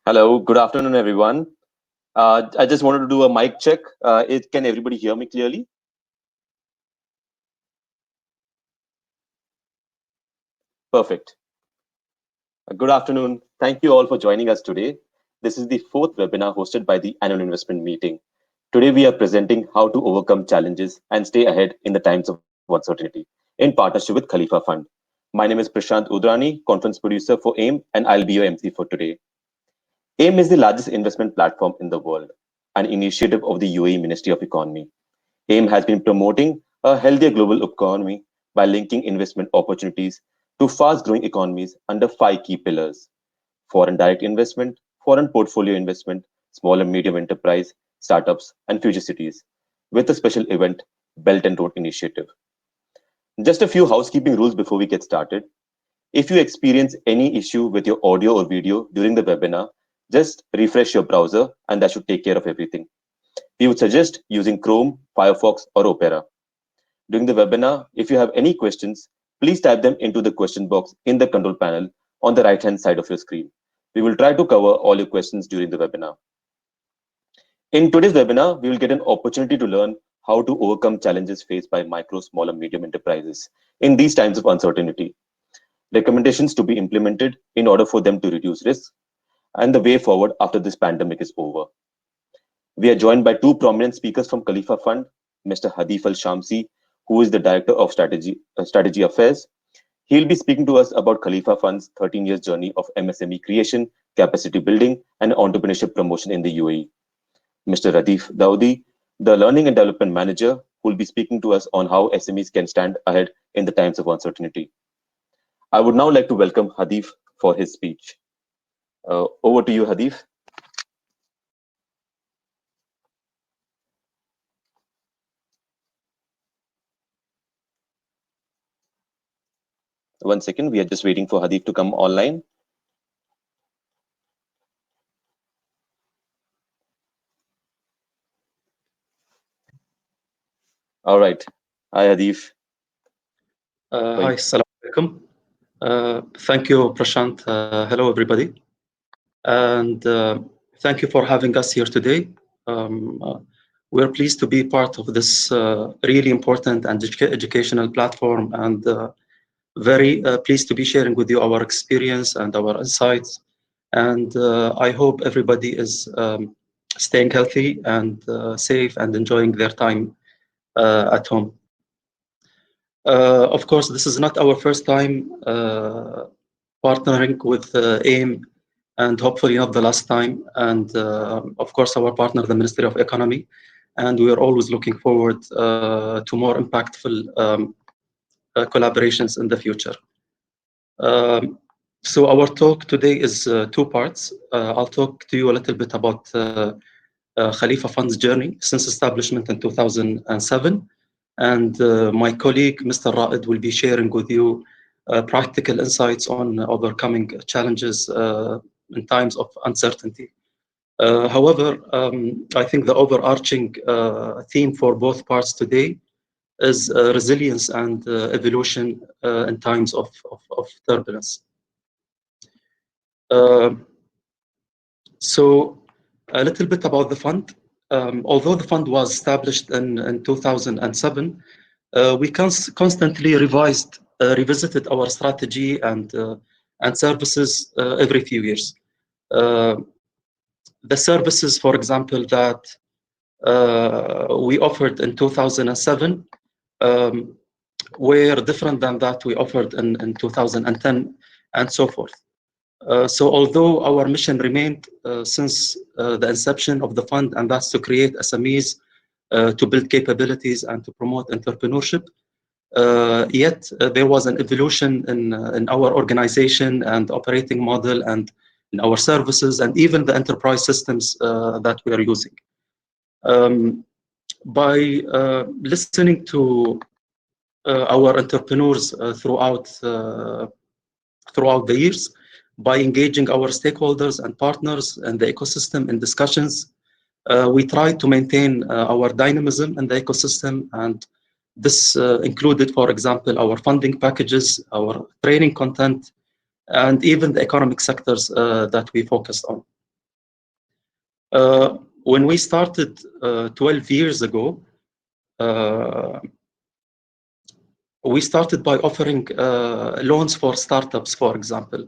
Hello, good afternoon, everyone. I just wanted to do a mic check. Can everybody hear me clearly? Perfect. Good afternoon. Thank you all for joining us today. This is the fourth webinar hosted by the Annual Investment Meeting. Today, we are presenting how to overcome challenges and stay ahead in the times of uncertainty in partnership with Khalifa Fund. My name is Prashant Udrani, conference producer for AIM, and I'll be your MC for today. AIM is the largest investment platform in the world, an initiative of the UAE Ministry of Economy. AIM has been promoting a healthier global economy by linking investment opportunities to fast growing economies under five key pillars: foreign direct investment, foreign portfolio investment, small and medium enterprise, startups, and future cities, with a special event, Belt and Road Initiative. Just a few housekeeping rules before we get started. If you experience any issue with your audio or video during the webinar, just refresh your browser and that should take care of everything. We would suggest using Chrome, Firefox, or Opera. During the webinar, if you have any questions, please type them into the question box in the control panel on the right-hand side of your screen. We will try to cover all your questions during the webinar. In today's webinar, we will get an opportunity to learn how to overcome challenges faced by micro, small, and medium enterprises in these times of uncertainty, recommendations to be implemented in order for them to reduce risk, and the way forward after this pandemic is over. We are joined by two prominent speakers from Khalifa Fund, Mr. Hadif Al Shamsi, who is the Director of Strategy Affairs. He'll be speaking to us about Khalifa Fund's 13 years journey of MSME creation, capacity building, and entrepreneurship promotion in the UAE. Mr. Radif Daudi, the Learning and Development Manager, who will be speaking to us on how SMEs can stand ahead in the times of uncertainty. I would now like to welcome Hadif for his speech. Over to you, Hadif. One second, we are just waiting for Hadif to come online. All right. Hi, Hadif. Hi, Assalamu alaikum. Thank you, Prashant. Hello, everybody. And thank you for having us here today. We're pleased to be part of this really important and educational platform, and very pleased to be sharing with you our experience and our insights. And I hope everybody is staying healthy and safe and enjoying their time at home. Of course, this is not our first time partnering with AIM, and hopefully not the last time. And of course, our partner, the Ministry of Economy, and we are always looking forward to more impactful collaborations in the future. So our talk today is two parts. I'll talk to you a little bit about Khalifa Fund's journey since establishment in 2007. And my colleague, Mr. Raed, will be sharing with you practical insights on overcoming challenges in times of uncertainty. However, I think the overarching theme for both parts today is resilience and evolution in times of turbulence. So a little bit about the fund. Although the fund was established in 2007, we constantly revisited our strategy and services every few years. The services, for example, that we offered in 2007 were different than that we offered in 2010, and so forth. So although our mission remained since the inception of the fund, and that's to create SMEs, to build capabilities and to promote entrepreneurship, yet there was an evolution in our organization and operating model and in our services and even the enterprise systems that we are using. By listening to our entrepreneurs throughout the years, by engaging our stakeholders and partners and the ecosystem in discussions, we try to maintain our dynamism in the ecosystem, and this included, for example, our funding packages, our training content, and even the economic sectors that we focused on. When we started 12 years ago, uh, we started by offering loans for startups, for example,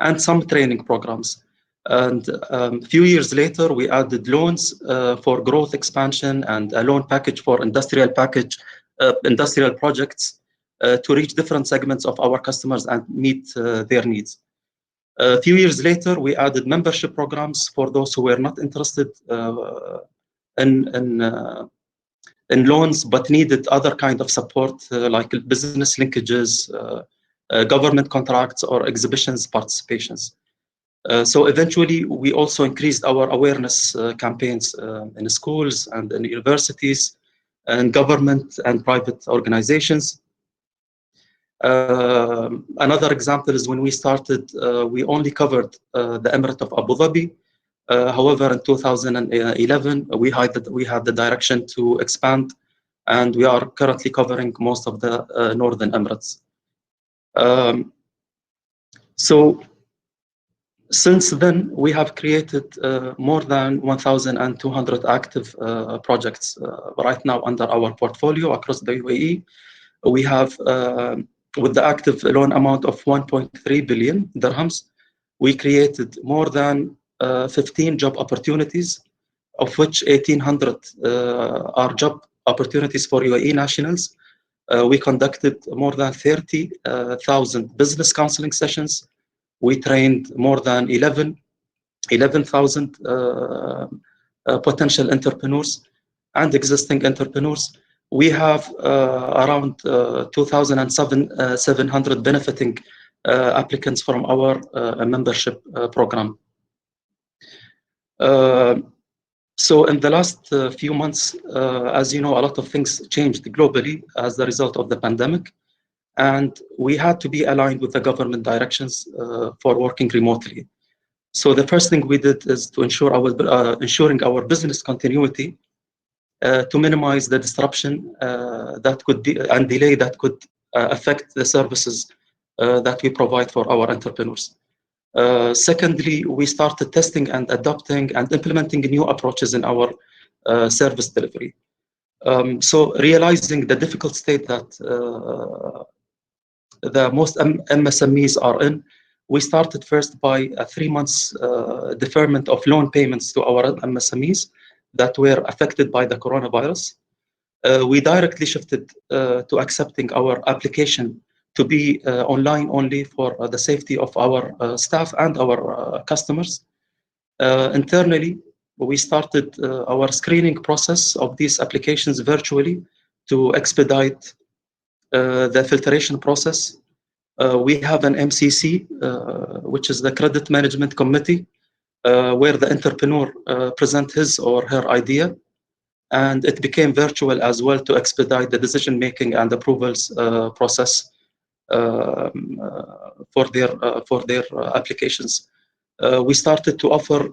and some training programs. And a few years later, we added loans for growth expansion and a loan package for industrial projects to reach different segments of our customers and meet their needs. A few years later, we added membership programs for those who were not interested in, in, uh, in loans but needed other kind of support like business linkages, government contracts, or exhibitions participations. So eventually, we also increased our awareness campaigns in schools and in universities and government and private organizations. Another example is when we started, we only covered the Emirate of Abu Dhabi. However, in 2011, we had the direction to expand, and we are currently covering most of the Northern Emirates. Um, so since then, we have created more than 1,200 active projects right now under our portfolio across the UAE. We have, with the active loan amount of 1.3 billion dirhams, we created more than 15 job opportunities, of which 1,800 are job opportunities for UAE nationals. We conducted more than 30,000 business counseling sessions. We trained more than 11,000 potential entrepreneurs and existing entrepreneurs. We have around 2,700 benefiting applicants from our membership program. So in the last few months, as you know, a lot of things changed globally as the result of the pandemic. And we had to be aligned with the government directions for working remotely. So the first thing we did is to ensuring our business continuity to minimize the disruption that could be and delay that could affect the services that we provide for our entrepreneurs. Secondly, we started testing and adopting and implementing new approaches in our service delivery. So realizing the difficult state that the most MSMEs are in, we started first by a 3 months deferment of loan payments to our MSMEs that were affected by the coronavirus. We directly shifted to accepting our application to be online only for the safety of our staff and our customers. Internally, we started our screening process of these applications virtually to expedite the filtration process. We have an MCC, which is the Credit Management Committee, where the entrepreneur present his or her idea, and it became virtual as well to expedite the decision-making and approvals process for their applications. We started to offer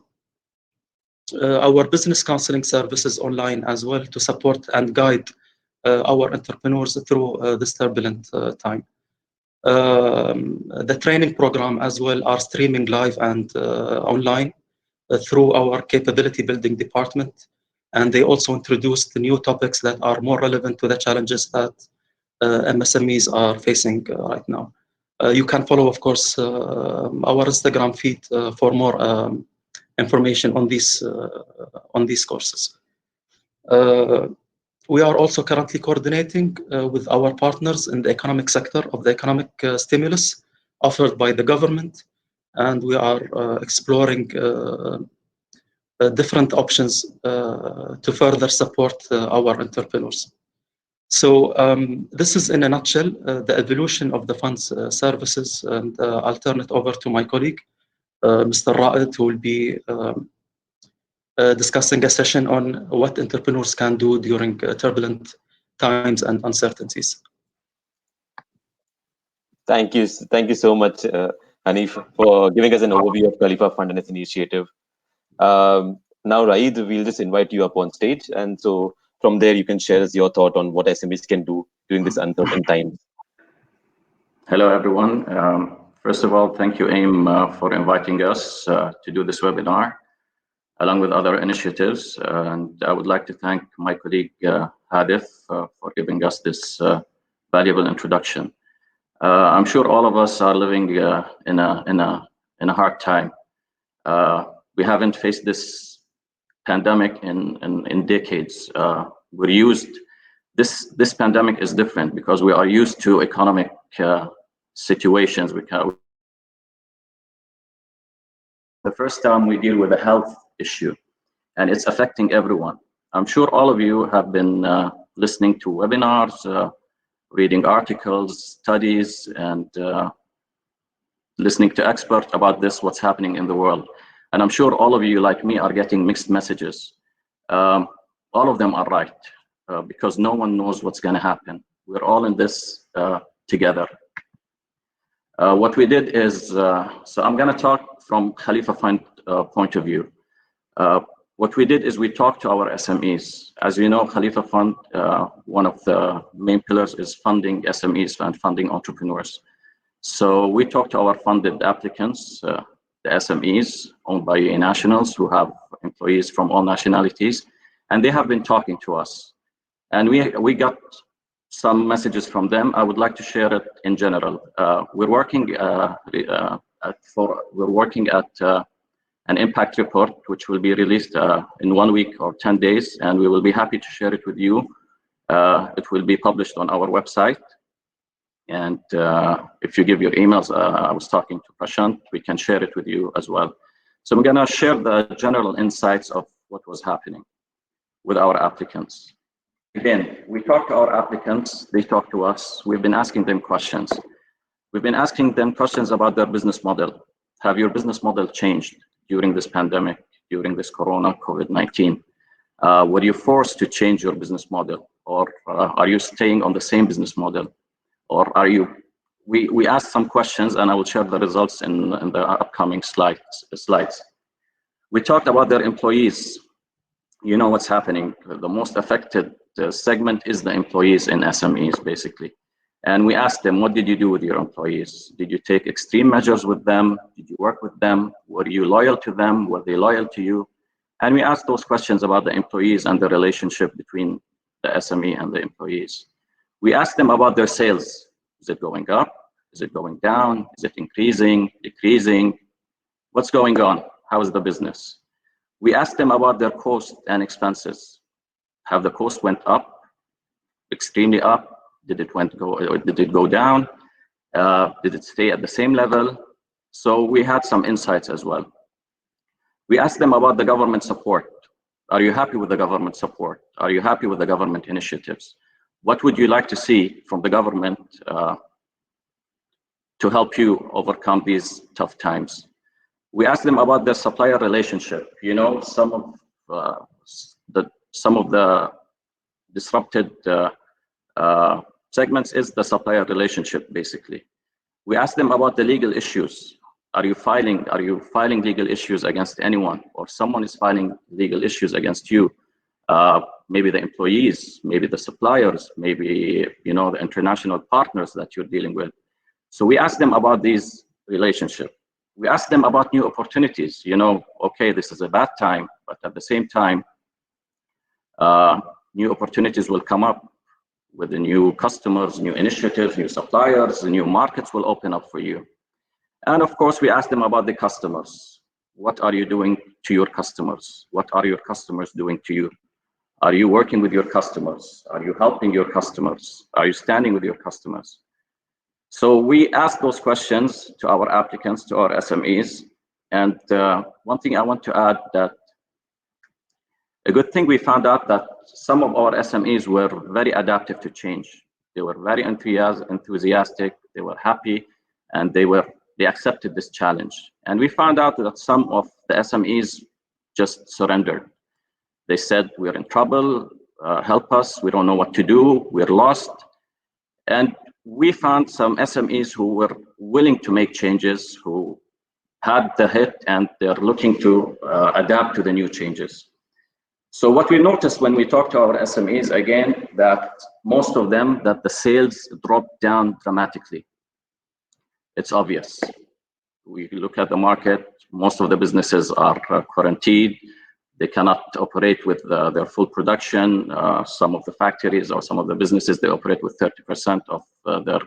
our business counseling services online as well to support and guide our entrepreneurs through this turbulent time. The training program as well are streaming live and online through our capability building department. And they also introduced new topics that are more relevant to the challenges that MSMEs are facing right now. You can follow, of course, our Instagram feed for more information on these courses. We are also currently coordinating with our partners in the economic sector of the economic stimulus offered by the government, and we are exploring different options to further support our entrepreneurs. So this is in a nutshell the evolution of the fund's services, and I'll turn it over to my colleague, Mr. Ra'id, who will be discussing a session on what entrepreneurs can do during turbulent times and uncertainties. Thank you so much, Hanif, for giving us an overview of Khalifa Fund and its initiative. Now, Raid, we'll just invite you up on stage, and so from there you can share us your thought on what SMEs can do during this uncertain times. Hello, everyone. First of all, thank you, AIM, for inviting us to do this webinar. along with other initiatives. And I would like to thank my colleague Hadith for giving us this valuable introduction. I'm sure all of us are living in a hard time. We haven't faced this pandemic in decades. We're used. This pandemic is different because we are used to economic situations. The first time we deal with a health issue, and it's affecting everyone. I'm sure all of you have been listening to webinars, reading articles, studies, and listening to experts about this, what's happening in the world. And I'm sure all of you, like me, are getting mixed messages. All of them are right, because no one knows what's going to happen. We're all in this together. What we did is, so I'm going to talk from Khalifa Fund point of view. What we did is we talked to our SMEs. As you know, Khalifa Fund, one of the main pillars is funding SMEs and funding entrepreneurs. So we talked to our funded applicants, the SMEs owned by nationals who have employees from all nationalities, and they have been talking to us. And we got some messages from them. I would like to share it in general. We're working at an impact report, which will be released in 1 week or 10 days, and we will be happy to share it with you. It will be published on our website. And if you give your emails, I was talking to Prashant, we can share it with you as well. So I'm gonna share the general insights of what was happening with our applicants. Again, we talk to our applicants, they talk to us, we've been asking them questions. We've been asking them questions about their business model. Have your business model changed during this pandemic, during this Corona, COVID-19? Were you forced to change your business model, or are you staying on the same business model? Or are you, we asked some questions, and I will share the results in the upcoming slides. We talked about their employees. You know what's happening. The most affected segment is the employees in SMEs, basically. And we asked them, what did you do with your employees? Did you take extreme measures with them? Did you work with them? Were you loyal to them? Were they loyal to you? And we asked those questions about the employees and the relationship between the SME and the employees. We asked them about their sales. Is it going up? Is it going down? Is it increasing, decreasing? What's going on? How is the business? We asked them about their costs and expenses. Have the cost went up, extremely up? Did it go down? Did it stay at the same level? So we had some insights as well. We asked them about the government support. Are you happy with the government support? Are you happy with the government initiatives? What would you like to see from the government to help you overcome these tough times? We asked them about their supplier relationship. You know, some of the disrupted segments is the supplier relationship, basically. We asked them about the legal issues. Are you filing legal issues against anyone, or someone is filing legal issues against you? Maybe the employees, maybe the suppliers, maybe the international partners that you're dealing with. So we asked them about these relationships. We asked them about new opportunities. Okay, this is a bad time, but at the same time, new opportunities will come up with the new customers, new initiatives, new suppliers, the new markets will open up for you. And of course, we asked them about the customers. What are you doing to your customers? What are your customers doing to you? Are you working with your customers? Are you helping your customers? Are you standing with your customers? So we asked those questions to our applicants, to our SMEs. And one thing I want to add, that a good thing we found out that some of our SMEs were very adaptive to change. They were very enthusiastic, they were happy, and they accepted this challenge. And we found out that some of the SMEs just surrendered. They said, we're in trouble, help us, we don't know what to do, we're lost. And we found some SMEs who were willing to make changes, who had the hit, and they're looking to adapt to the new changes. So what we noticed when we talked to our SMEs, again, that most of them, that the sales dropped down dramatically. It's obvious. We look at the market, most of the businesses are quarantined. They cannot operate with their full production. Some of the factories or some of the businesses, they operate with 30% of their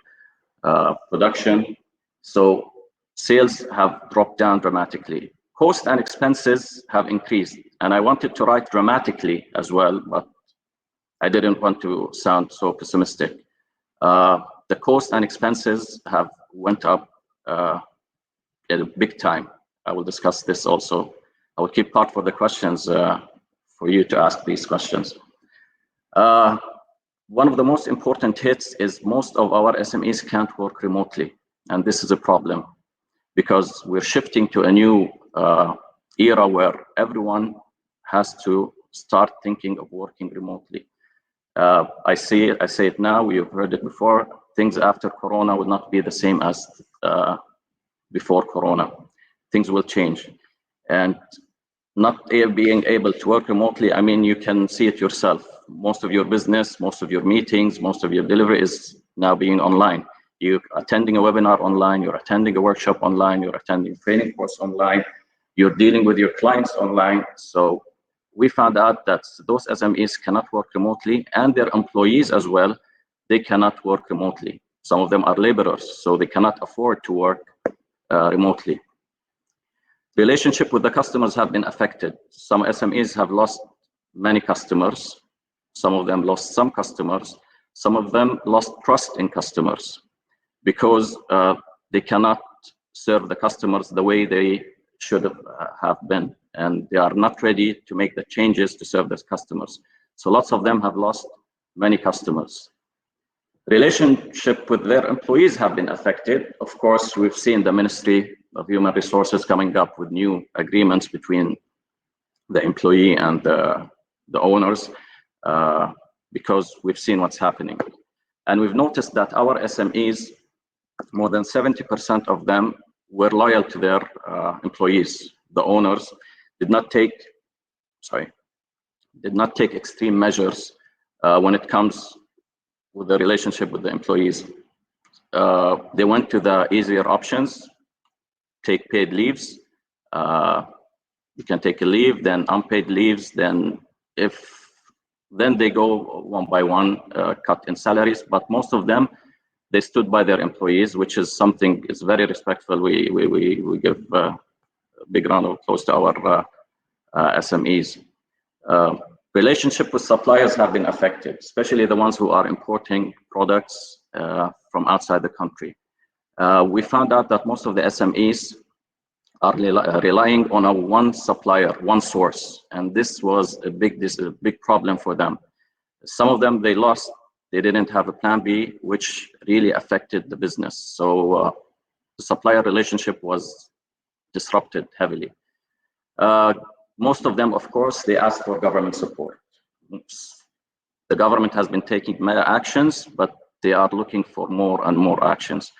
production. So sales have dropped down dramatically. Cost and expenses have increased. And I wanted to write dramatically as well, but I didn't want to sound so pessimistic. The cost and expenses have went up at a big time. I will discuss this also. I will keep part for the questions for you to ask these questions. One of the most important hits is most of our SMEs can't work remotely. And this is a problem because we're shifting to a new era where everyone has to start thinking of working remotely. I say it now, we've heard it before, things after Corona will not be the same as before Corona. Things will change. And not being able to work remotely, I mean, you can see it yourself. Most of your business, most of your meetings, most of your delivery is now being online. You're attending a webinar online, you're attending a workshop online, you're attending a training course online, you're dealing with your clients online. So we found out that those SMEs cannot work remotely, and their employees as well, they cannot work remotely. Some of them are laborers, so they cannot afford to work remotely. Relationship with the customers have been affected. Some SMEs have lost many customers. Some of them lost some customers. Some of them lost trust in customers because they cannot serve the customers the way they should have been, and they are not ready to make the changes to serve those customers. So lots of them have lost many customers. Relationship with their employees have been affected. Of course, we've seen the Ministry of Human Resources coming up with new agreements between the employee and the owners because we've seen what's happening. And we've noticed that our SMEs, more than 70% of them were loyal to their employees. The owners did not take extreme measures when it comes with the relationship with the employees. They went to the easier options, take paid leaves. You can take a leave, then unpaid leaves, then they go one by one, cut in salaries. But most of them, they stood by their employees, which is something is very respectful. We give a big round of applause to our SMEs. Relationship with suppliers have been affected, especially the ones who are importing products from outside the country. We found out that most of the SMEs are relying on one supplier, one source, and this was a big problem for them. Some of them they didn't have a plan B, which really affected the business. So the supplier relationship was disrupted heavily. Most of them, of course, they asked for government support. The government has been taking many actions, but they are looking for more and more actions.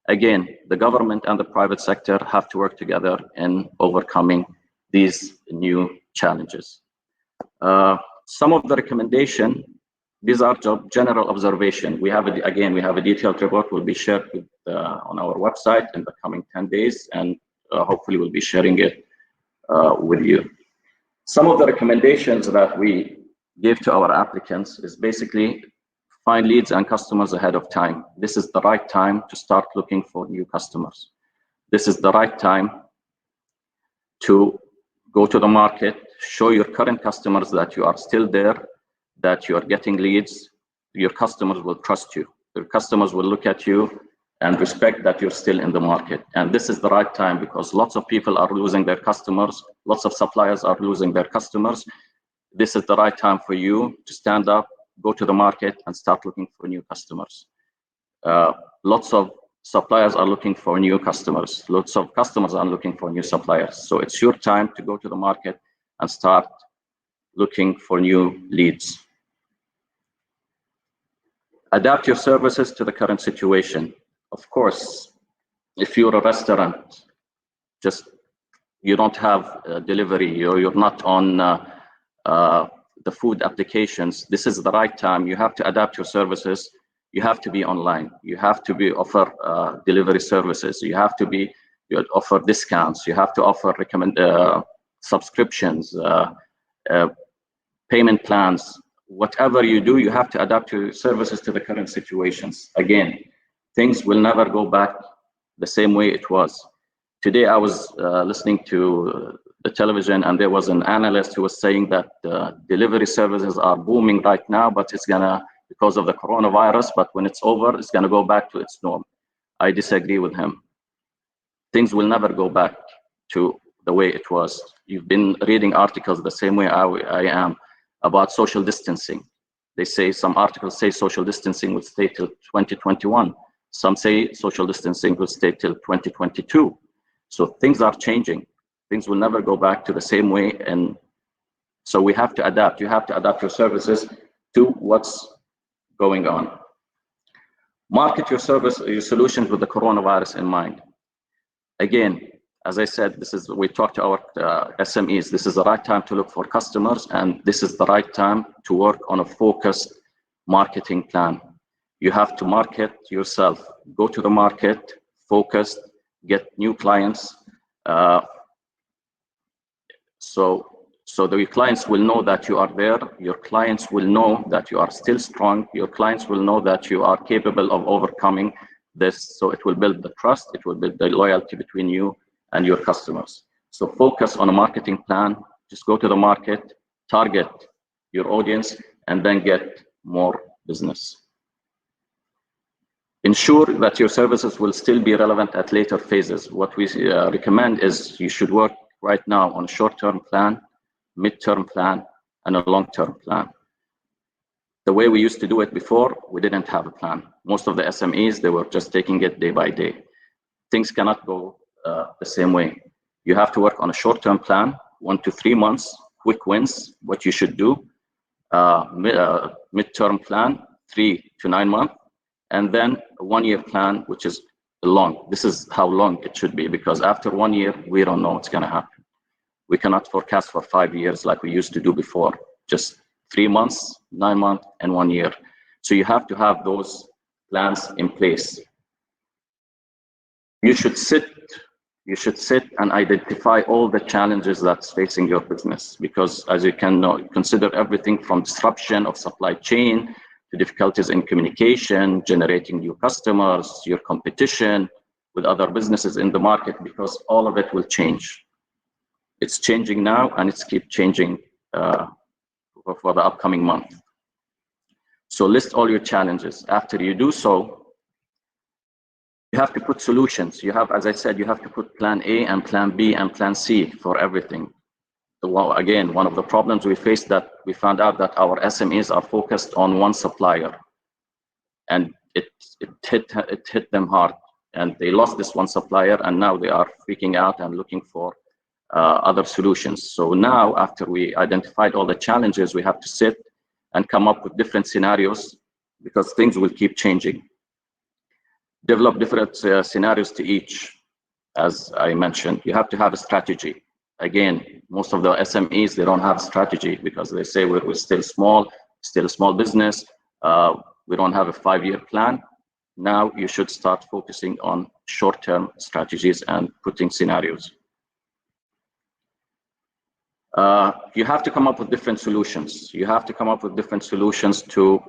Again, the government and the private sector have to work together in overcoming these new challenges. Some of the recommendation, these are general observation. We have a detailed report will be shared with, on our website in the coming 10 days, and hopefully we'll be sharing it with you. Some of the recommendations that we give to our applicants is basically find leads and customers ahead of time. This is the right time to start looking for new customers. This is the right time to go to the market, show your current customers that you are still there, that you are getting leads. Your customers will trust you. Your customers will look at you and respect that you're still in the market. And this is the right time because lots of people are losing their customers. Lots of suppliers are losing their customers. This is the right time for you to stand up, go to the market and start looking for new customers. Lots of suppliers are looking for new customers. Lots of customers are looking for new suppliers. So it's your time to go to the market and start looking for new leads. Adapt your services to the current situation. Of course, if you're a restaurant, you don't have delivery, or you're not on the food applications, this is the right time. You have to adapt your services. You have to be online. You have to offer delivery services. You have to offer discounts. You have to offer subscriptions. payment plans, whatever you do, you have to adapt your services to the current situations. Again, things will never go back the same way it was. Today, I was listening to the television, and there was an analyst who was saying that delivery services are booming right now, but it's gonna, because of the coronavirus, but when it's over, it's gonna go back to its norm. I disagree with him. Things will never go back to the way it was. You've been reading articles the same way I am about social distancing. They say, some articles say social distancing will stay till 2021. Some say social distancing will stay till 2022. So things are changing. Things will never go back to the same way. And so we have to adapt. You have to adapt your services to what's going on. Market your service, your solutions with the coronavirus in mind. Again, as I said, we talked to our SMEs. This is the right time to look for customers, and this is the right time to work on a focused marketing plan. You have to market yourself. Go to the market, focused, get new clients. So that your clients will know that you are there. Your clients will know that you are still strong. Your clients will know that you are capable of overcoming this. So it will build the trust. It will build the loyalty between you and your customers. So focus on a marketing plan. Just go to the market, target your audience, and then get more business. Ensure that your services will still be relevant at later phases. What we recommend is you should work right now on a short-term plan, mid-term plan, and a long-term plan. The way we used to do it before, we didn't have a plan. Most of the SMEs, they were just taking it day by day. Things cannot go the same way. You have to work on a short-term plan, 1 to 3 months, quick wins, what you should do, mid-term plan, 3 to 9 months, and then a 1-year plan, which is long. This is how long it should be, because after 1 year, we don't know what's gonna happen. We cannot forecast for 5 years like we used to do before, just 3 months, 9 months, and 1 year. So you have to have those plans in place. You should sit and identify all the challenges that's facing your business, because as you can know, consider everything from disruption of supply chain to difficulties in communication, generating new customers, your competition with other businesses in the market, because all of it will change. It's changing now, and it's keep changing for the upcoming month. So list all your challenges. After you do so, you have to put solutions. You have, as I said, you have to put plan A and plan B and plan C for everything. Well, again, one of the problems we faced, that we found out that our SMEs are focused on one supplier, and it hit them hard, and they lost this one supplier, and now they are freaking out and looking for other solutions. So now, after we identified all the challenges, we have to sit and come up with different scenarios, because things will keep changing. Develop different scenarios to each. As I mentioned, you have to have a strategy. Again, most of the SMEs, they don't have a strategy, because they say we're still a small business. We don't have a 5-year plan. Now you should start focusing on short-term strategies and putting scenarios. You have to come up with different solutions. You have to come up with different solutions to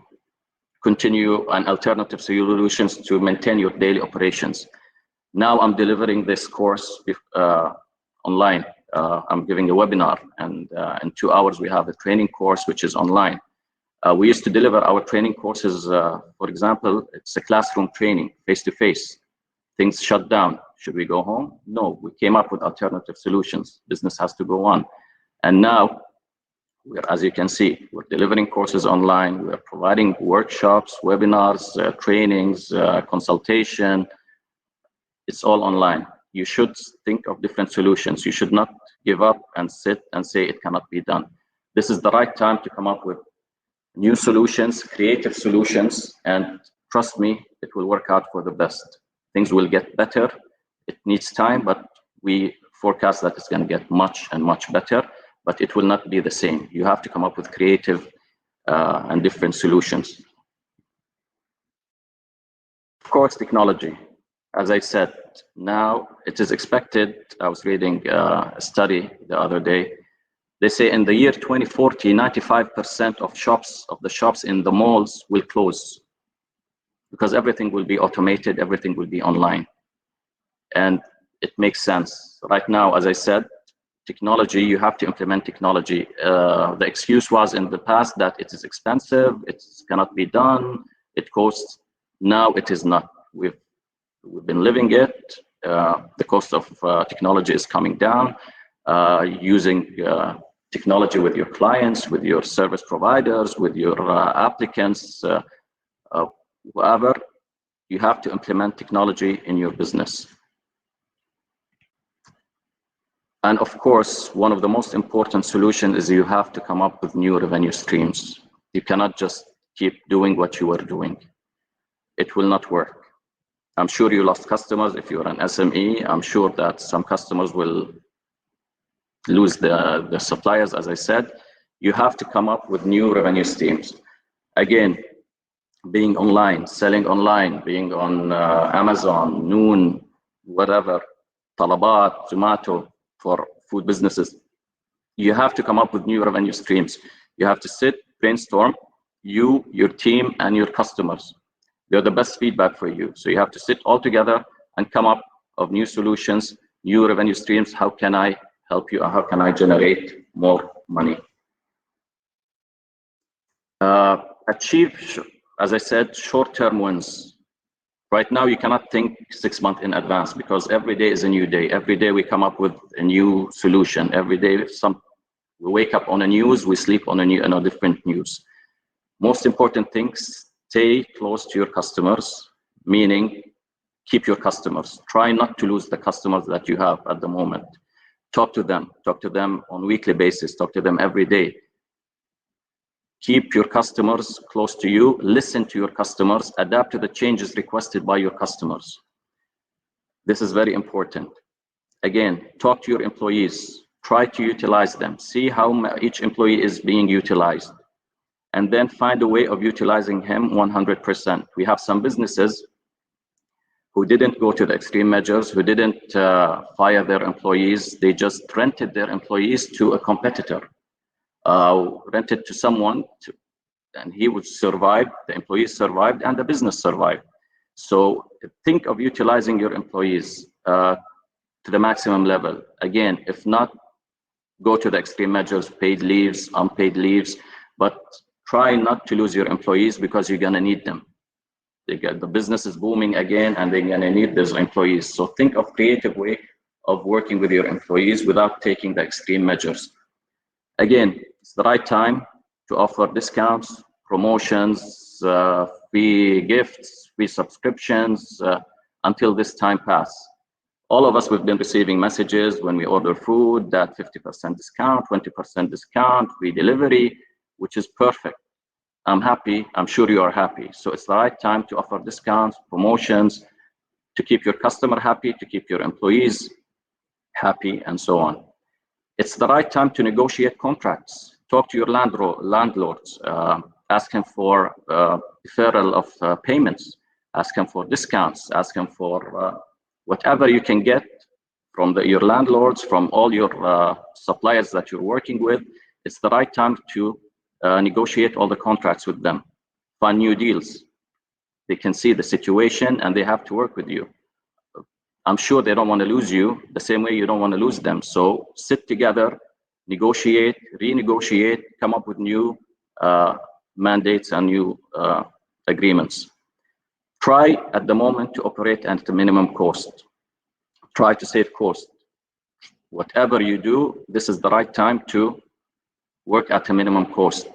continue, and alternative solutions to maintain your daily operations. Now I'm delivering this course online. I'm giving a webinar, and in 2 hours we have a training course which is online. We used to deliver our training courses, for example, it's a classroom training, face-to-face. Things shut down. Should we go home? No, we came up with alternative solutions. Business has to go on. And now, as you can see, we're delivering courses online. We're providing workshops, webinars, trainings, consultation. It's all online. You should think of different solutions. You should not give up and sit and say it cannot be done. This is the right time to come up with new solutions, creative solutions, and trust me, it will work out for the best. Things will get better. It needs time, but we forecast that it's going to get much and much better, but it will not be the same. You have to come up with creative and different solutions. Of course, technology. As I said, now it is expected, I was reading a study the other day, They say in the year 2040, 95% of the shops in the malls will close because everything will be automated, everything will be online. And it makes sense. Right now, as I said, technology, you have to implement technology. The excuse was in the past that it is expensive, it cannot be done, it costs. Now it is not. We've been living it. The cost of technology is coming down. Using technology with your clients, with your service providers, with your applicants, whoever, you have to implement technology in your business. And of course, one of the most important solutions is you have to come up with new revenue streams. You cannot just keep doing what you were doing. It will not work. I'm sure you lost customers if you're an SME. I'm sure that some customers will lose the suppliers, as I said. You have to come up with new revenue streams. Again, being online, selling online, being on Amazon, Noon, whatever, Talabat, Zomato, for food businesses. You have to come up with new revenue streams. You have to sit, brainstorm, you, your team, and your customers. They're the best feedback for you. So you have to sit all together and come up with new solutions, new revenue streams. How can I help you? How can I generate more money? Achieve, as I said, short-term wins. Right now, you cannot think 6 months in advance because every day is a new day. Every day we come up with a new solution. Every day we wake up on a news, we sleep on a different news. Most important things, stay close to your customers, meaning keep your customers. Try not to lose the customers that you have at the moment. Talk to them on a weekly basis, talk to them every day. Keep your customers close to you, listen to your customers, adapt to the changes requested by your customers. This is very important. Again, talk to your employees, try to utilize them, see how each employee is being utilized, and then find a way of utilizing him 100%. We have some businesses who didn't go to the extreme measures, who didn't fire their employees, they just rented their employees to a competitor. Rented to someone, and he would survive, the employees survived, and the business survived. So think of utilizing your employees to the maximum level. Again, if not, go to the extreme measures, paid leaves, unpaid leaves, but try not to lose your employees because you're gonna need them. The business is booming again, and they're gonna need those employees. So think of creative way of working with your employees without taking the extreme measures. Again, it's the right time to offer discounts, promotions, free gifts, free subscriptions until this time passes. All of us, we've been receiving messages when we order food that 50% discount, 20% discount, free delivery, which is perfect. I'm happy, I'm sure you are happy. So it's the right time to offer discounts, promotions, to keep your customer happy, to keep your employees happy, and so on. It's the right time to negotiate contracts. Talk to your landlords, ask them for deferral of payments, ask them for discounts, ask them for whatever you can get from your landlords, from all your suppliers that you're working with. It's the right time to negotiate all the contracts with them, find new deals. They can see the situation and they have to work with you. I'm sure they don't want to lose you the same way you don't want to lose them. So sit together, negotiate, renegotiate, come up with new mandates and new agreements. Try at the moment to operate at the minimum cost. Try to save cost. Whatever you do, this is the right time to work at a minimum cost.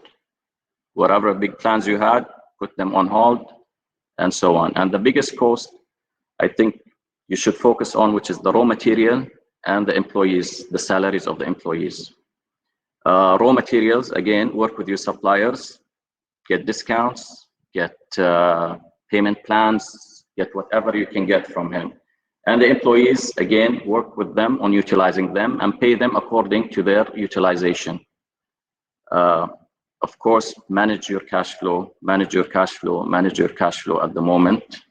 Whatever big plans you had, put them on hold, and so on. And the biggest cost, I think, you should focus on, which is the raw material and the employees, the salaries of the employees. Raw materials, again, work with your suppliers, get discounts, get payment plans, get whatever you can get from him. And the employees, again, work with them on utilizing them and pay them according to their utilization. Of course, manage your cash flow, manage your cash flow, manage your cash flow at the moment.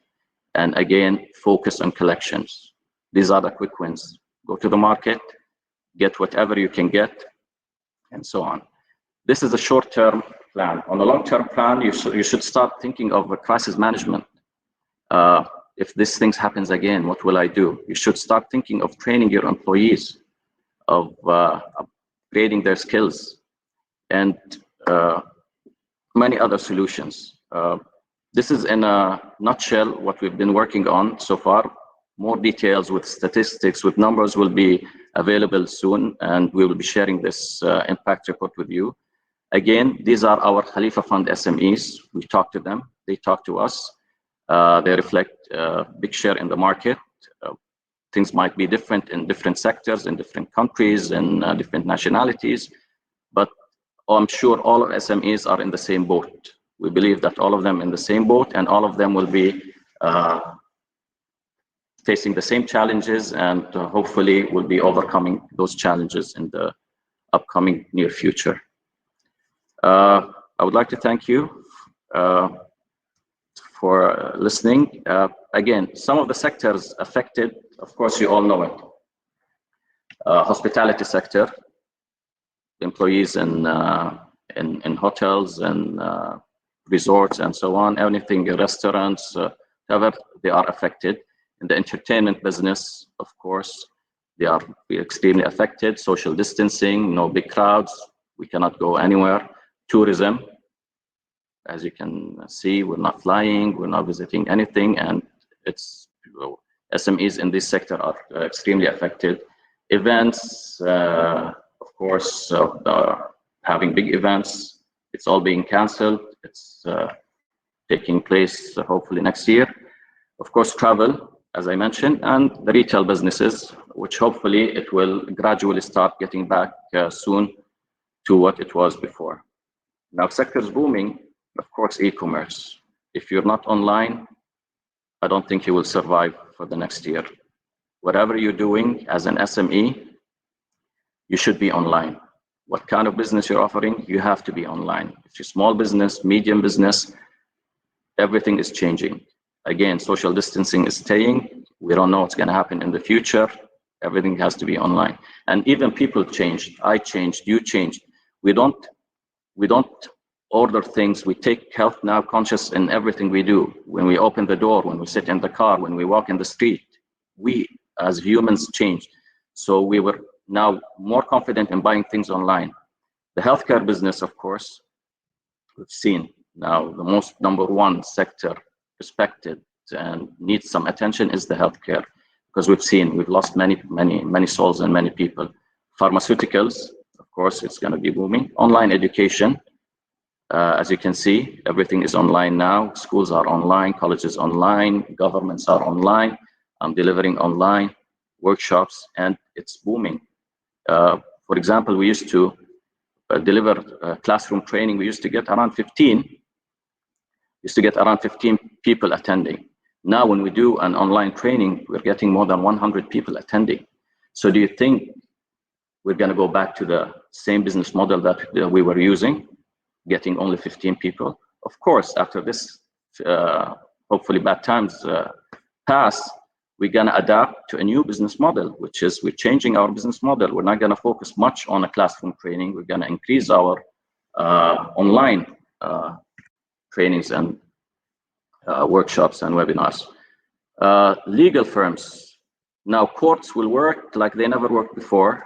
And again, focus on collections. These are the quick wins. Go to the market, get whatever you can get, and so on. This is a short-term plan. On a long-term plan, you should start thinking of a crisis management. If this thing happens again, what will I do? You should start thinking of training your employees, of upgrading their skills, and many other solutions. This is in a nutshell what we've been working on so far. More details with statistics, with numbers will be available soon, and we will be sharing this impact report with you. Again, these are our Khalifa Fund SMEs. We talk to them, they talk to us. They reflect a big share in the market. Things might be different in different sectors, in different countries, and different nationalities, but I'm sure all of SMEs are in the same boat. We believe that all of them in the same boat, and all of them will be facing the same challenges, and hopefully will be overcoming those challenges in the upcoming near future. I would like to thank you for listening. Again, some of the sectors affected, of course, you all know it. Hospitality sector, employees in hotels and resorts and so on, anything, restaurants, whatever, they are affected. In the entertainment business, of course, they are extremely affected. Social distancing, no big crowds, we cannot go anywhere. Tourism, as you can see, we're not flying, we're not visiting anything, and it's SMEs in this sector are extremely affected. Events, of course, having big events, it's all being canceled. It's taking place hopefully next year. Of course, travel, as I mentioned, and the retail businesses, which hopefully it will gradually start getting back soon to what it was before. Now, sectors booming, of course, e-commerce. If you're not online, I don't think you will survive for the next year. Whatever you're doing as an SME, you should be online. What kind of business you're offering, you have to be online. If you're small business, medium business, everything is changing. Again, social distancing is staying. We don't know what's going to happen in the future. Everything has to be online. And even people changed. I changed, you changed. We don't order things. We take health now conscious in everything we do. When we open the door, when we sit in the car, when we walk in the street, we as humans changed. So we were now more confident in buying things online. The healthcare business, of course, we've seen now the most #1 sector respected and needs some attention is the healthcare, because we've lost many souls and many people. Pharmaceuticals, of course, it's going to be booming. Online education, as you can see, everything is online now. Schools are online, colleges online, governments are online. I'm delivering online workshops, and it's booming. For example, we used to deliver classroom training. We used to get around 15 people attending. Now, when we do an online training, we're getting more than 100 people attending. So do you think we're going to go back to the same business model that we were using, getting only 15 people? Of course, after this, hopefully bad times pass, we're going to adapt to a new business model, which is we're changing our business model. We're not going to focus much on a classroom training. We're going to increase our online trainings and workshops and webinars. Legal firms. Now, courts will work like they never worked before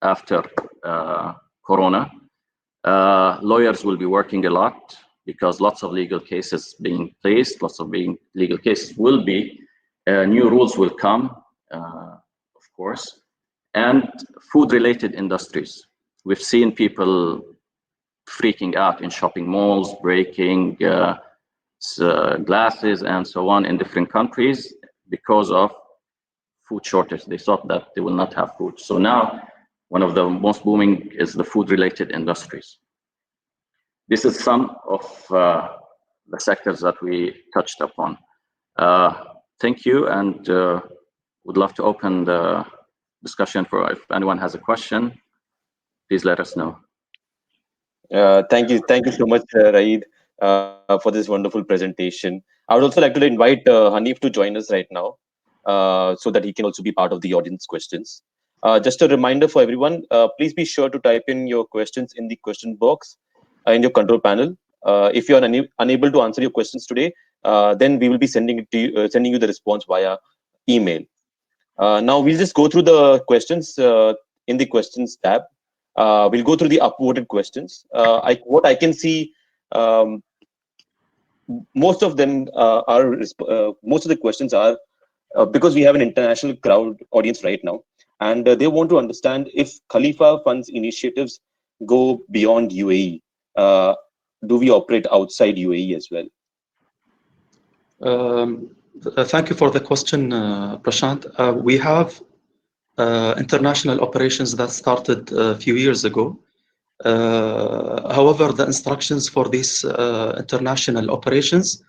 after Corona. Lawyers will be working a lot because lots of legal cases being placed, legal cases will be, new rules will come, of course, and food-related industries. We've seen people freaking out in shopping malls, breaking glasses and so on in different countries because of food shortage. They thought that they will not have food. So now, one of the most booming is the food-related industries. This is some of the sectors that we touched upon. Thank you, and would love to open the discussion for if anyone has a question, please let us know. Thank you so much, Raid, for this wonderful presentation. I would also like to invite Hanif to join us right now, so that he can also be part of the audience questions. Just a reminder for everyone, please be sure to type in your questions in the question box in your control panel. If you are unable to answer your questions today, then we will be sending it to you, sending you the response via email. Now we'll just go through the questions in the questions tab. We'll go through the upvoted questions. What I can see, um, most of them most of the questions are because we have an international crowd audience right now, and they want to understand if Khalifa Funds initiatives go beyond UAE. Uh, do we operate outside UAE as well? Thank you for the question, Prashant. We have international operations that started a few years ago. However, the instructions for these international operations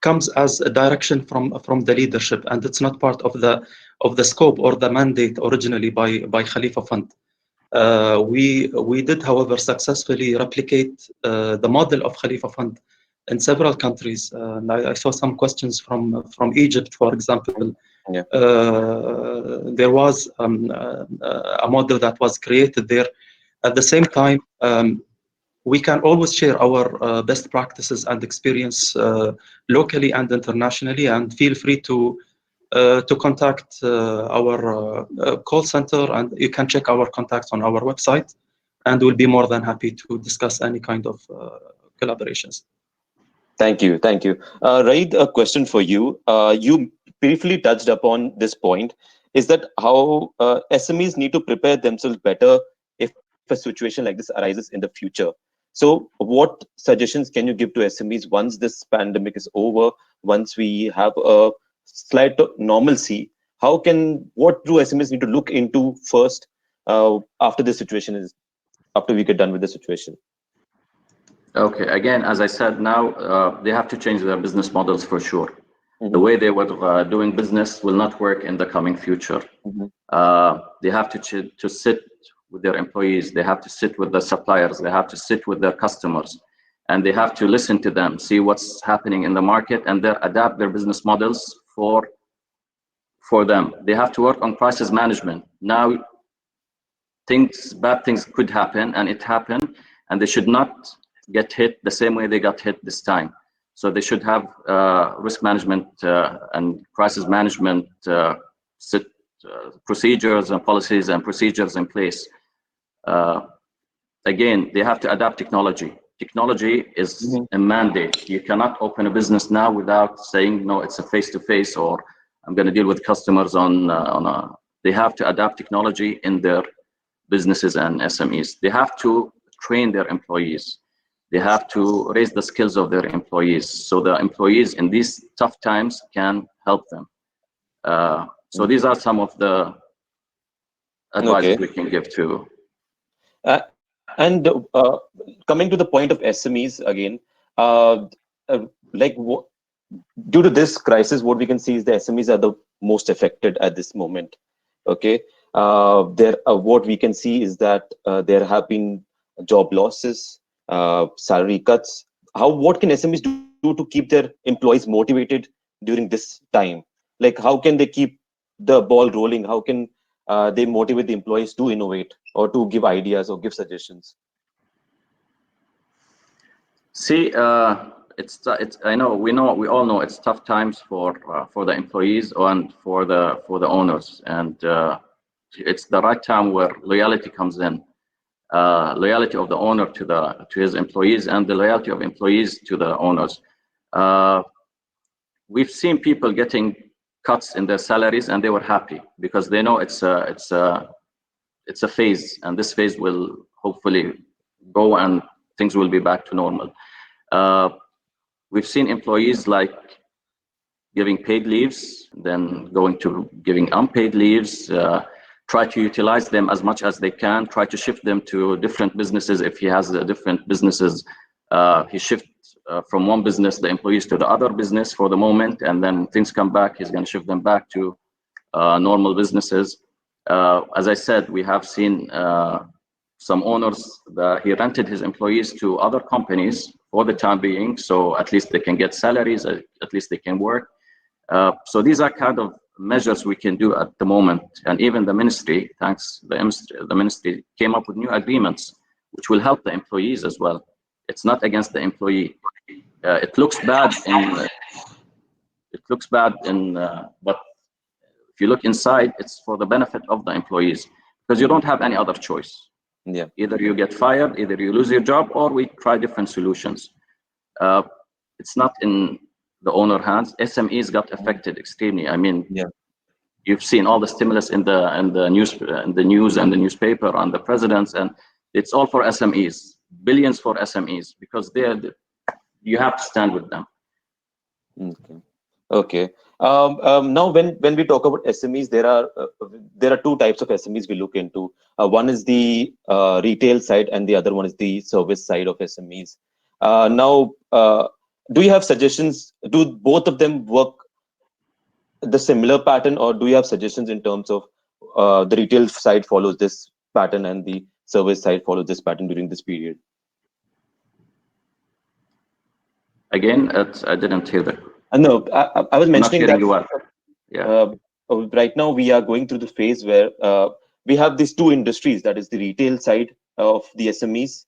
comes as a direction from the leadership, and it's not part of the scope or the mandate originally by Khalifa Fund. We did, however, successfully replicate the model of Khalifa Fund in several countries. I saw some questions from Egypt, for example. Yeah. There was a model that was created there. At the same time, we can always share our best practices and experience locally and internationally, and feel free to contact our call center, and you can check our contacts on our website, and we'll be more than happy to discuss any kind of collaborations. Thank you. Thank you. Raid, a question for you. You briefly touched upon this point. Is that how SMEs need to prepare themselves better if a situation like this arises in the future? So, what suggestions can you give to SMEs once this pandemic is over, once we have a slight normalcy? What do SMEs need to look into first after this situation is, after we get done with the situation? Okay, again, as I said, now they have to change their business models for sure. The way they were doing business will not work in the coming future. They have to sit with their employees, they have to sit with the suppliers, they have to sit with their customers, and they have to listen to them, see what's happening in the market, and then adapt their business models for them. They have to work on crisis management. Now, bad things could happen, and it happened, and they should not get hit the same way they got hit this time. So they should have risk management and crisis management procedures and policies and procedures in place. Again, they have to adapt technology. Technology is a mandate. You cannot open a business now without saying, no, it's a face-to-face, or I'm going to deal with customers they have to adapt technology in their businesses and SMEs. They have to train their employees. They have to raise the skills of their employees, so the employees in these tough times can help them. So these are some of the advice we can give to. And coming to the point of SMEs again, due to this crisis, what we can see is the SMEs are the most affected at this moment. Okay, what we can see is that there have been job losses, salary cuts. What can SMEs do to keep their employees motivated during this time? Like, how can they keep the ball rolling? How can they motivate the employees to innovate or to give ideas or give suggestions? See, I know we all know it's tough times for the employees and for the owners, and it's the right time where loyalty comes in. Loyalty of the owner to his employees, and the loyalty of employees to the owners. We've seen people getting cuts in their salaries, and they were happy because they know it's a phase, and this phase will hopefully go, and things will be back to normal. We've seen employees like giving paid leaves, then going to giving unpaid leaves. Try to utilize them as much as they can. Try to shift them to different businesses. If he has different businesses, he shifts from one business the employees to the other business for the moment, and then things come back, he's going to shift them back to normal businesses. As I said, we have seen some owners that he rented his employees to other companies for the time being, so at least they can get salaries, at least they can work. So these are kind of measures we can do at the moment. And even the ministry, thanks the ministry came up with new agreements, which will help the employees as well. It's not against the employee. It looks bad but if you look inside, it's for the benefit of the employees, because you don't have any other choice. Yeah. Either you get fired, either you lose your job, or we try different solutions. It's not in the owner hands. SMEs got affected extremely. I mean, Yeah. you've seen all the stimulus in the news and the newspaper on the presidents, and it's all for SMEs, billions for SMEs, because you have to stand with them. Okay. Okay. Now, when we talk about SMEs, there are two types of SMEs we look into. One is the retail side, and the other one is the service side of SMEs. Now, do you have suggestions? Do both of them work the similar pattern, or do you have suggestions in terms of the retail side follows this pattern and the service side follows this pattern during this period? Again, I didn't hear that. No, I was I'm not mentioning hearing that. you well. Yeah. Right now, we are going through the phase where we have these two industries, that is the retail side of the SMEs,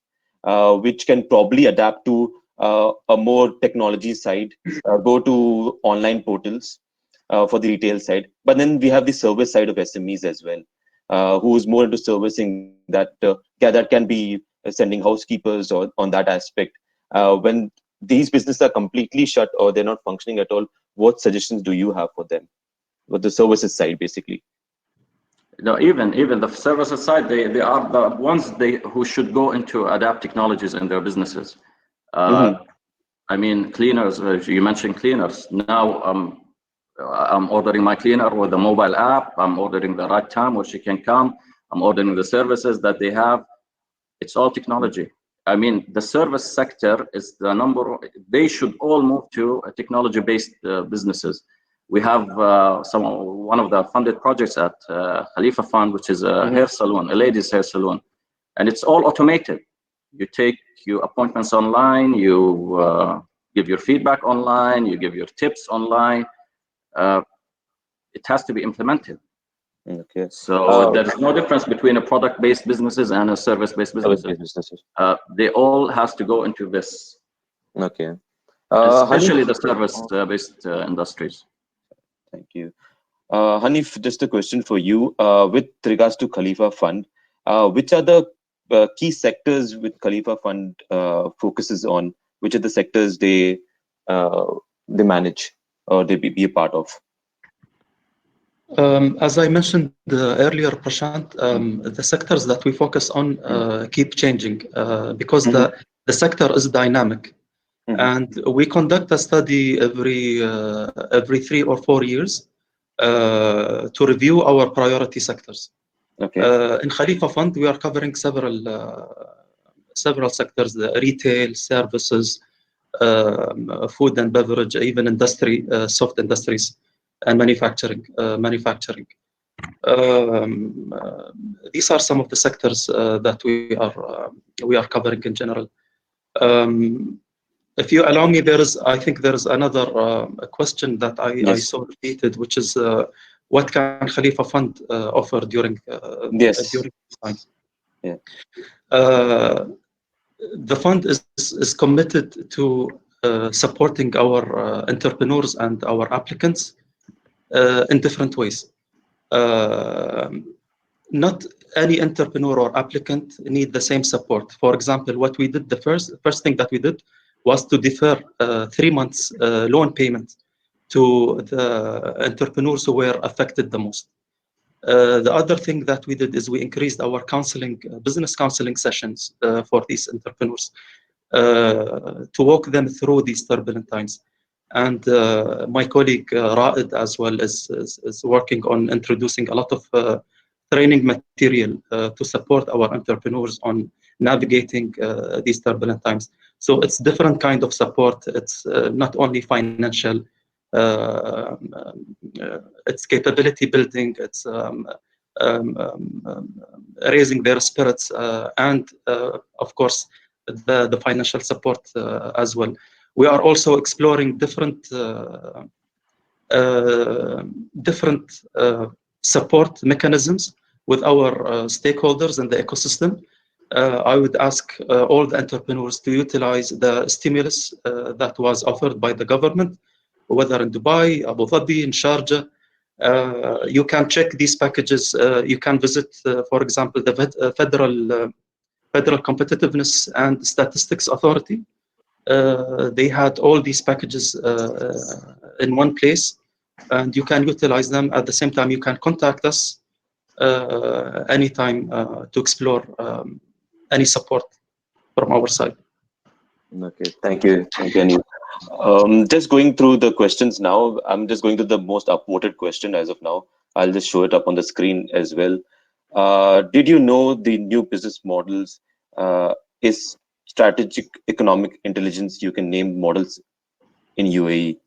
which can probably adapt to a more technology side, go to online portals for the retail side. But then we have the service side of SMEs as well, who's more into servicing that can be sending housekeepers or on that aspect. When these businesses are completely shut or they're not functioning at all, what suggestions do you have for them? With the services side, basically. No, even the services side, they are the ones who should go into adapt technologies in their businesses. I mean, cleaners. You mentioned cleaners. Now, I'm ordering my cleaner with the mobile app. I'm ordering the right time where she can come. I'm ordering the services that they have. It's all technology. I mean, the service sector is the number. They should all move to technology-based businesses. We have one of the funded projects at Khalifa Fund, which is a hair salon, a ladies' hair salon, and it's all automated. You take your appointments online, you give your feedback online, you give your tips online. It has to be implemented. Okay. So there's no difference between a product-based businesses and a service-based businesses. They all has to go into this. Okay. Especially Hanif, the service-based industries. Thank you. Hanif, just a question for you. With regards to Khalifa Fund, which are the key sectors with Khalifa Fund focuses on? Which are the sectors they manage or they be a part of? As I mentioned earlier, Prashant, the sectors that we focus on keep changing because the sector is dynamic. And we conduct a study every 3 or 4 years to review our priority sectors. Okay. In Khalifa Fund, we are covering several sectors: the retail, services, food and beverage, even industry, soft industries, and manufacturing. These are some of the sectors that we are covering in general. If you allow me, I think there is another question that I saw repeated, which is what can Khalifa Fund offer during these times? Yeah. The fund is committed to supporting our entrepreneurs and our applicants in different ways. Not any entrepreneur or applicant need the same support. For example, what we did, the first thing that we did was to defer 3 months loan payment to the entrepreneurs who were affected the most. The other thing that we did is we increased our business counseling sessions for these entrepreneurs to walk them through these turbulent times. And my colleague Raed as well is working on introducing a lot of training material to support our entrepreneurs on navigating these turbulent times. So it's different kind of support. It's not only financial, it's capability building, it's raising their spirits, and of course the financial support as well. We are also exploring different different support mechanisms with our stakeholders in the ecosystem. I would ask all the entrepreneurs to utilize the stimulus that was offered by the government, whether in Dubai, Abu Dhabi, in Sharjah. You can check these packages. You can visit, for example, the Federal Competitiveness and Statistics Authority. They had all these packages in one place, and you can utilize them. At the same time, you can contact us anytime to explore any support from our side. Okay, thank you, Anil. Just going through the questions now. I'm just going to the most upvoted question as of now. I'll just show it up on the screen as well. Did you know the new business models is strategic economic intelligence? You can name models in UAE.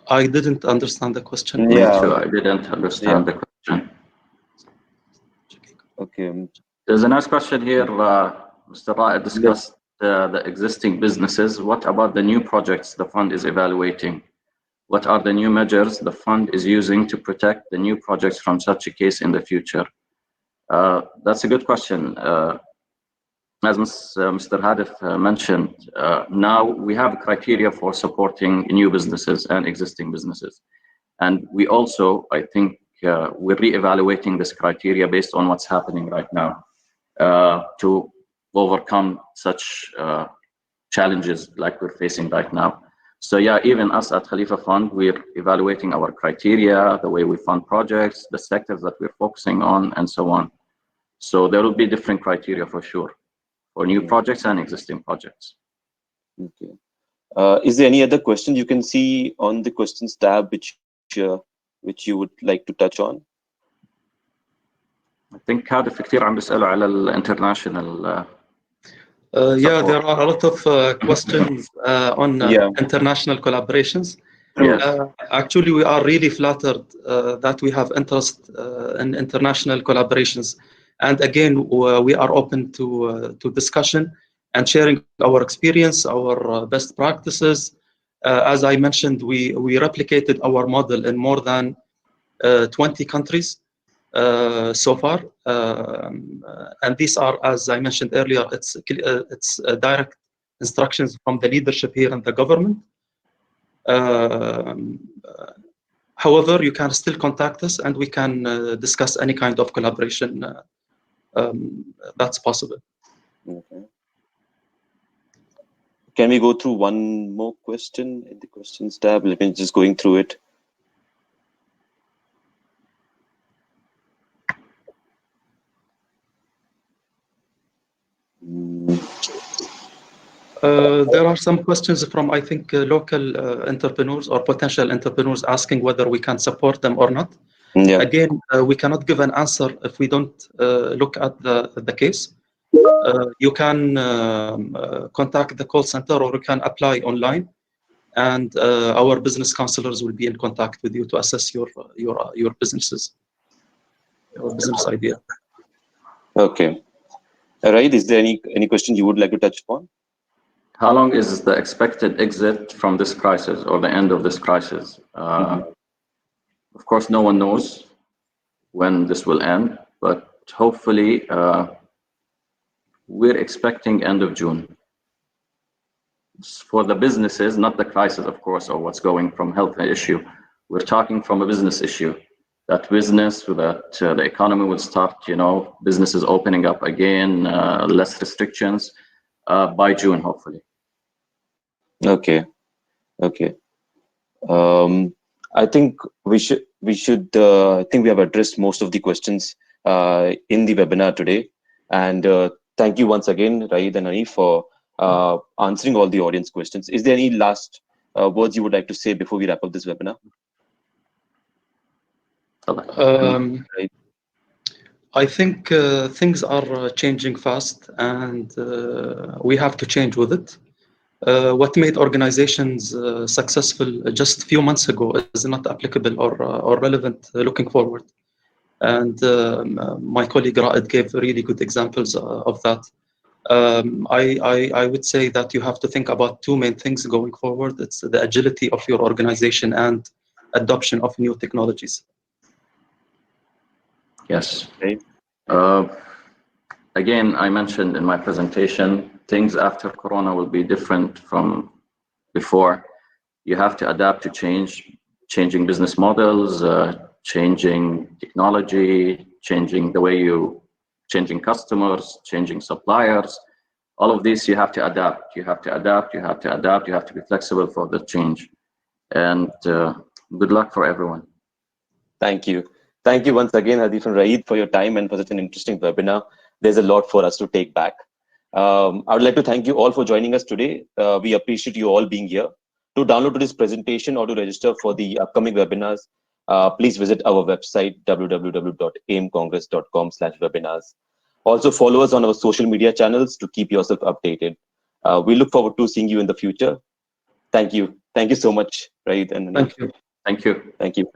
I didn't understand the question. Me too. I didn't understand the question. Okay. There's a nice question here. Mr. Ra'ed discussed the existing businesses. What about the new projects the fund is evaluating? What are the new measures the fund is using to protect the new projects from such a case in the future? That's a good question. As Mr. Hadif mentioned, now we have criteria for supporting new businesses and existing businesses. And we also, I think, we're re-evaluating this criteria based on what's happening right now to overcome such challenges like we're facing right now. So yeah, even us at Khalifa Fund, we're evaluating our criteria, the way we fund projects, the sectors that we're focusing on, and so on. So there will be different criteria for sure, for new projects and existing projects. Okay. Is there any other question you can see on the questions tab which you would like to touch on? I think هذا في كثير عم بيسألوا على الانترناشونال. Yeah, there are a lot of questions on international collaborations. Actually, we are really flattered that we have interest in international collaborations. And again, we are open to discussion and sharing our experience, our best practices. As I mentioned, we replicated our model in more than 20 countries so far. And these are, as I mentioned earlier, it's direct instructions from the leadership here and the government. However, you can still contact us and we can discuss any kind of collaboration that's possible. Okay. Can we go through one more question in the questions tab? Let me just going through it. There are some questions from, I think, local entrepreneurs or potential entrepreneurs asking whether we can support them or not. Yeah. Again, we cannot give an answer if we don't look at the case. You can contact the call center or you can apply online, and our business counselors will be in contact with you to assess your businesses, your business idea. Okay. All right. Is there any question you would like to touch upon? How long is the expected exit from this crisis or the end of this crisis? Of course, no one knows when this will end, but hopefully we're expecting end of June. For the businesses, not the crisis, of course, or what's going from health issue. We're talking from a business issue. That business, that the economy will start, businesses opening up again, less restrictions by June, hopefully. Okay. I think we should. I think we have addressed most of the questions in the webinar today, and thank you once again, Raid and Hanif, for answering all the audience questions. Is there any last words you would like to say before we wrap up this webinar? I think things are changing fast, and we have to change with it. What made organizations successful just a few months ago is not applicable or relevant looking forward. And my colleague Ra'ed gave really good examples of that. I would say that you have to think about two main things going forward. It's the agility of your organization and adoption of new technologies. Yes. Right. Uh, Again, I mentioned in my presentation, things after Corona will be different from before. You have to adapt to changing business models, changing technology, changing customers, changing suppliers. All of this you have to adapt. You have to adapt. You have to adapt. You have to be flexible for the change. And good luck for everyone. Thank you. Thank you once again, Hadif and Raeed, for your time and for such an interesting webinar. There's a lot for us to take back. I would like to thank you all for joining us today. We appreciate you all being here. To download this presentation or to register for the upcoming webinars, please visit our website, www.aimcongress.com/webinars. Also follow us on our social media channels to keep yourself updated. We look forward to seeing you in the future. Thank you. Thank you so much, Raeed and Hanif. Thank you. Thank you. Thank you.